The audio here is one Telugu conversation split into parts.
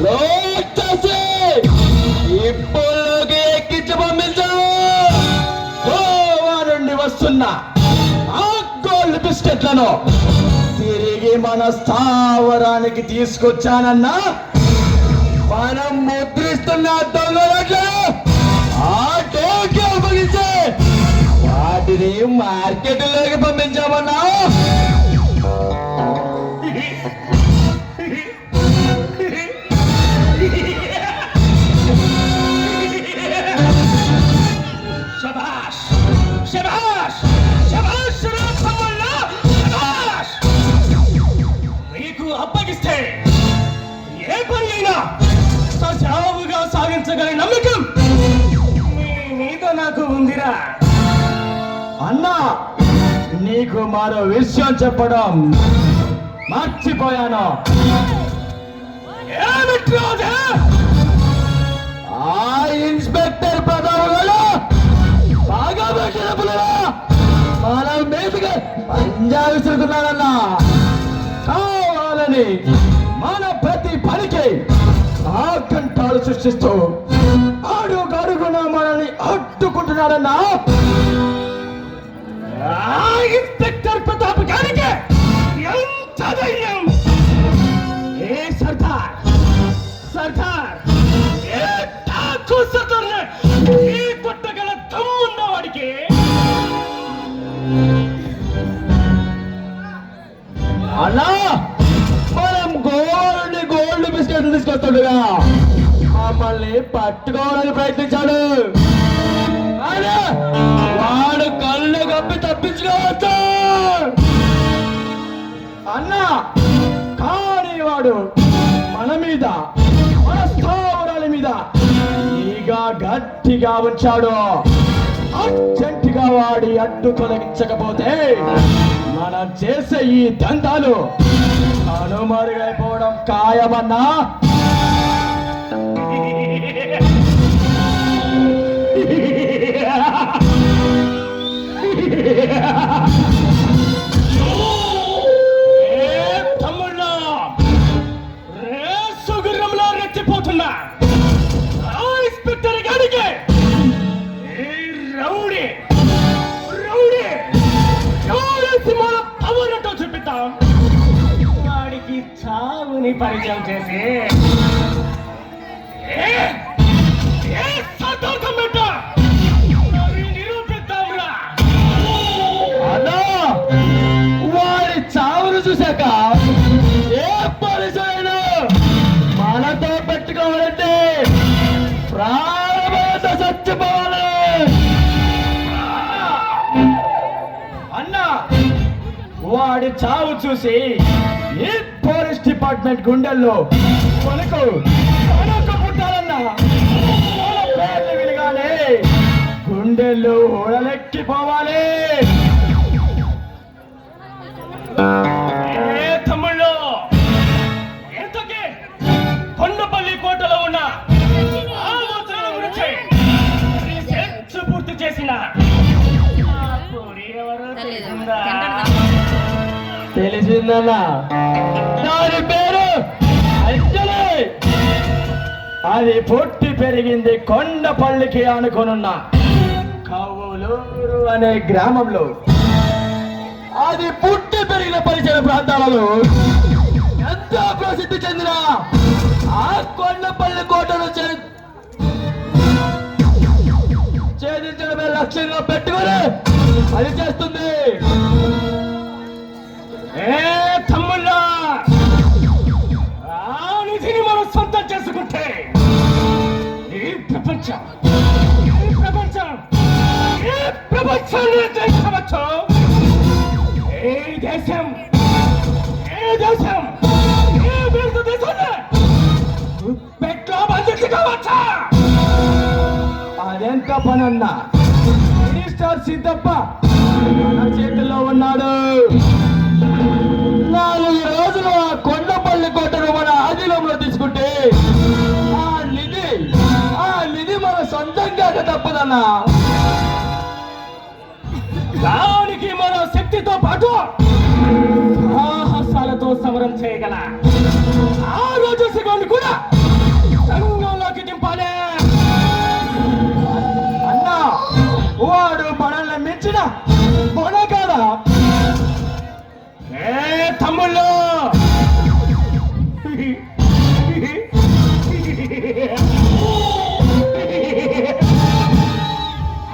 లోడ్ చేసి ఇప్పుల్లోకి ఎక్కించి పంపించావు. గోవా నుండి వస్తున్న ఆ గోల్డ్ బిస్కెట్లను తిరిగి మన స్థావరానికి తీసుకొచ్చానన్నా. మనం ముద్రిస్తున్న దొంగలను ఆ టోకి అప్పగించే వాటిని మార్కెట్లోకి పంపించామన్నా. శభాష్ శభాష్ శభాష్ తమ్ముళ్ళా, శభాష్. మీకు అప్పగిస్తే ఏ పని అయినా సజావుగా సాగించగల నమ్మకం మీ మీద నాకు ఉందిరా. అన్నా, నీకు మరో విషయం చెప్పడం మర్చిపోయాను. ఏమిట్రా అది? ఆ ఇన్స్పెక్టర్ ప్రతాప్ గారు బాగా పెట్టిన పుల్లరా మన మీదుగా పంజా విసురుతున్నారన్నా. కావాలని మన ప్రతి పనికి ఆకంఠాలు సృష్టిస్తూ అడుగడుగున మనల్ని అడ్డుకుంటున్నారన్నా. ఆ ఇన్స్పెక్టర్ ప్రతాప్ గారికి ఎంత ధైర్యం! ఏ సర్దార్ సర్దార్ ఏ ఠాకూర్ సర్దార్ని ఈ కొట్టగల దమ్మున్న వాడికి అన్నా, మనం గోవా నుండి గోల్డ్ బిస్కెట్లు తీసుకొస్తుండగా మమ్మల్ని పట్టుకోవాలని ప్రయత్నించాడు. కానీ వాడు కళ్ళు కప్పి తప్పించుకోవచ్చు అన్నా. కానీ వాడు మన మీద, మన స్థావరాల మీద ఈగా గట్టిగా ఉంచాడు. అర్జెంటుగా వాడి అడ్డు తొలగించకపోతే మనం చేసే ఈ దంతాలు కనుమరుగైపోవడం ఖాయమన్నా. తమ్ముళ్ళ రేసు గుర్రంలో రెచ్చిపోతున్నా ఆ ఇన్స్పెక్టర్ గారికి ఈ రౌడీ రౌడీ రౌడీ సింహాల పవర్ అంటూ చూపిద్దాం. వాడికి చావుని పరిచయం చేసి నిరూపిద్దాంరా. అన్నా, వాడి చావును చూశాక ఏ పోలీసు అయినా మనతో పెట్టుకోవాలంటే ప్రాణభయంతో చచ్చిపోవాలి. అన్నా, వాడి చావు చూసి ఈ పోలీస్ డిపార్ట్మెంట్ గుండెల్లో మనకు పుట్టాలన్నా. మన పేర్లు వినగానే గుండెల్లో ఊడలెక్కిపోవాలి. తమ్ముళ్ళు, ఎంతకే కొండపల్లి కోటలో ఉన్న ఆ వజ్రాల గురించి రీసెర్చ్ పూర్తి చేసిన ఆ కోరి ఎవరో తెలిసిందా? తెలిసిందన్నా. దాని పేరు అంజలి. అది పుట్టి పెరిగింది కొండపల్లికి ఆనుకొనున్న కవులూరు అనే గ్రామంలో. అది పుట్టి పెరిగిన పరిసర ప్రాంతాలలో ఎంతో ప్రసిద్ధి చెందిన ఆ కొండపల్లి కోటను ఛేదించడమే లక్ష్యంగా పెట్టుకొని పని చేస్తుంది. తమ్ముళ్ళా, ఆ నిధిని మనం సొంతం చేసుకుంటే ఈ ప్రపంచాన్ని జయించవచ్చు. ఏ దేశం భారతదేశాన్ని పెట్లో బంధించుకోవచ్చా? అదెంత పనన్నా. మినిస్టర్ సిద్ధప్ప మన చేతుల్లో ఉన్నాడు. 4 రోజులు ఆ కొండపల్లి కోటను మన ఆధీనంలో తీసుకుంటే ఆ నిధి మన సొంతంగా తప్పదన్నా. దానికి మన శక్తితో పాటు సాహసాలతో సమరం చేయగల ఆ రోజు శివాన్ని కూడా రంగంలోకి దింపాలి. అన్నా వాడు మనల్ని మించిన బొడగాడా? ఏ తమ్ముళ్ళు,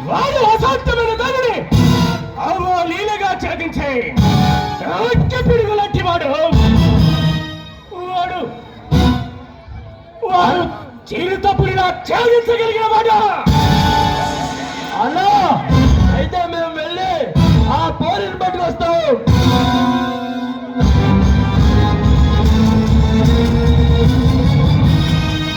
వాడు అసాధ్యమైన దానిని అవలీలగా ఛేదించే పిడుగు లాంటి వాడు. వాడు వాడు జీవితపురిలా ఛేదించగలిగిన వాడు.